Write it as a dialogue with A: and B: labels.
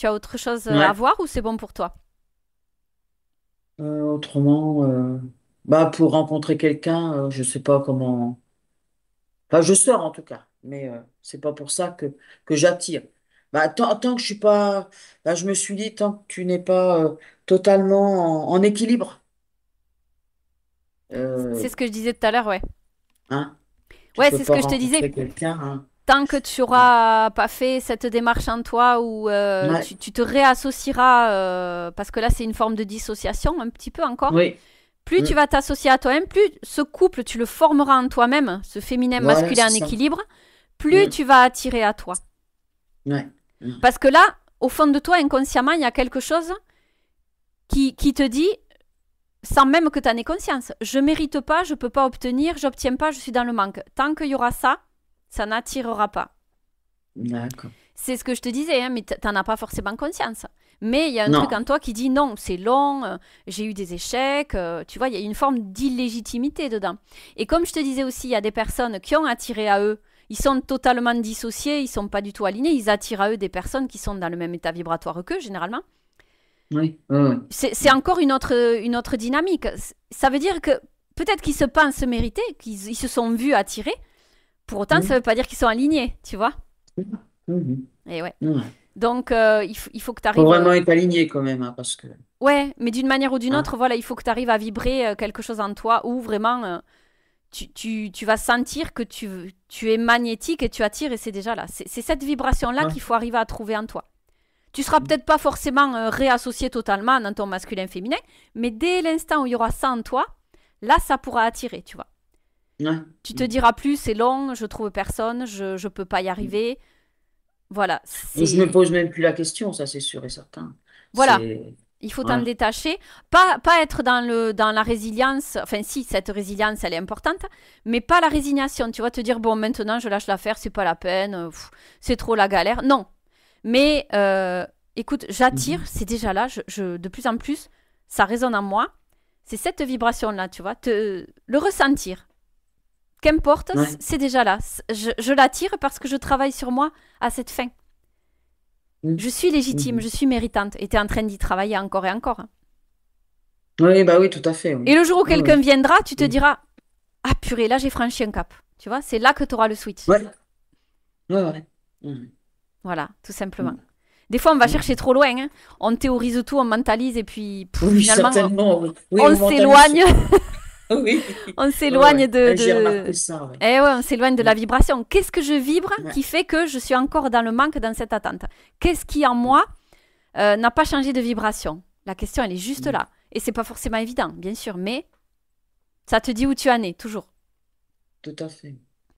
A: Tu as autre chose à
B: Ouais.
A: voir ou c'est bon pour toi?
B: Autrement, bah, pour rencontrer quelqu'un, je sais pas comment. Enfin, je sors en tout cas, mais c'est pas pour ça que j'attire. Bah, tant que je suis pas. Bah, je me suis dit, tant que tu n'es pas totalement en équilibre,
A: C'est
B: euh,
A: ce que je disais tout à l'heure, ouais.
B: hein, tu
A: Ouais,
B: peux
A: c'est ce
B: pas
A: que je te disais.
B: rencontrer quelqu'un. Hein.
A: Tant que tu n'auras pas fait cette démarche en toi où
B: Ouais.
A: tu te réassocieras, parce que là c'est une forme de dissociation un petit peu encore,
B: Oui.
A: plus tu
B: Mm.
A: vas t'associer à toi-même, plus ce couple tu le formeras en toi-même, ce
B: Voilà,
A: féminin-masculin
B: c'est
A: en
B: ça.
A: équilibre, plus
B: Mm.
A: tu vas attirer à toi.
B: Ouais. Mm.
A: Parce que là, au fond de toi, inconsciemment, il y a quelque chose qui te dit, sans même que tu en aies conscience, je mérite pas, je peux pas obtenir, j'obtiens pas, je suis dans le manque. Tant qu'il y aura ça, ça n'attirera pas.
B: D'accord.
A: C'est ce que je te disais, hein, mais t'en as pas forcément conscience. Mais il y a un truc
B: Non.
A: en toi qui dit non, c'est long, j'ai eu des échecs, tu vois, il y a une forme d'illégitimité dedans. Et comme je te disais aussi, il y a des personnes qui ont attiré à eux, ils sont totalement dissociés, ils sont pas du tout alignés, ils attirent à eux des personnes qui sont dans le même état vibratoire qu'eux, généralement.
B: Oui. Oui. Oui.
A: C'est encore une autre dynamique. Ça veut dire que peut-être qu'ils se pensent mériter, qu'ils se sont vus attirés, pour autant ça
B: Mm.
A: veut pas dire qu'ils sont alignés, tu vois.
B: Mhm.
A: Et ouais.
B: Ouais.
A: Donc, il faut que tu
B: Faut
A: arrives.
B: vraiment être aligné quand même, hein, parce que.
A: Ouais, mais d'une manière ou d'une
B: Hein.
A: autre, voilà, il faut que tu arrives à vibrer quelque chose en toi où vraiment tu vas sentir que tu es magnétique et tu attires et c'est déjà là. C'est cette vibration-là
B: Ouais.
A: qu'il faut arriver à trouver en toi. Tu seras peut-être pas forcément réassocié totalement dans ton masculin-féminin, mais dès l'instant où il y aura ça en toi, là, ça pourra attirer, tu vois.
B: Ouais.
A: Tu te diras plus, c'est long, je trouve personne, je peux pas y arriver. Voilà,
B: Je me
A: c'est.
B: pose même plus la question, ça c'est sûr et certain.
A: Voilà,
B: C'est.
A: il faut t'en
B: Ouais.
A: détacher. Pas être dans la résilience. Enfin, si, cette résilience, elle est importante, mais pas la résignation. Tu vas te dire, bon, maintenant, je lâche l'affaire, c'est pas la peine, c'est trop la galère. Non. Mais, écoute, j'attire,
B: Mhm.
A: c'est déjà là, de plus en plus, ça résonne en moi. C'est cette vibration-là, tu vois, le ressentir. Qu'importe,
B: Ouais.
A: c'est déjà là. Je l'attire parce que je travaille sur moi à cette fin.
B: Mhm.
A: Je suis légitime,
B: Mhm.
A: je suis méritante. Et tu es en train d'y travailler encore et encore, hein.
B: Oui, bah oui, tout à fait.
A: Et
B: Oui.
A: le jour où
B: Oui,
A: quelqu'un
B: oui.
A: viendra, tu te
B: Mhm.
A: diras, ah purée, là j'ai franchi un cap. Tu vois, c'est là que tu auras le switch.
B: Ouais. Ouais, ouais. Mhm.
A: Voilà, tout simplement.
B: Mhm.
A: Des fois, on va chercher
B: Mhm.
A: trop loin, hein. On théorise tout, on mentalise et puis
B: Oui,
A: finalement,
B: certainement. Oui, oui,
A: on
B: on mentalise
A: s'éloigne.
B: surtout. Oui.
A: On
B: Ouais,
A: s'éloigne
B: ouais. J'ai remarqué ça. Ouais.
A: Eh ouais, on s'éloigne de la
B: Mhm.
A: vibration. Qu'est-ce que je vibre
B: Ouais.
A: qui fait que je suis encore dans le manque, dans cette attente? Qu'est-ce qui en moi n'a pas changé de vibration? La question, elle est juste
B: Mhm.
A: là. Et c'est pas forcément évident, bien sûr, mais ça te dit où tu en es, toujours.
B: Tout à fait.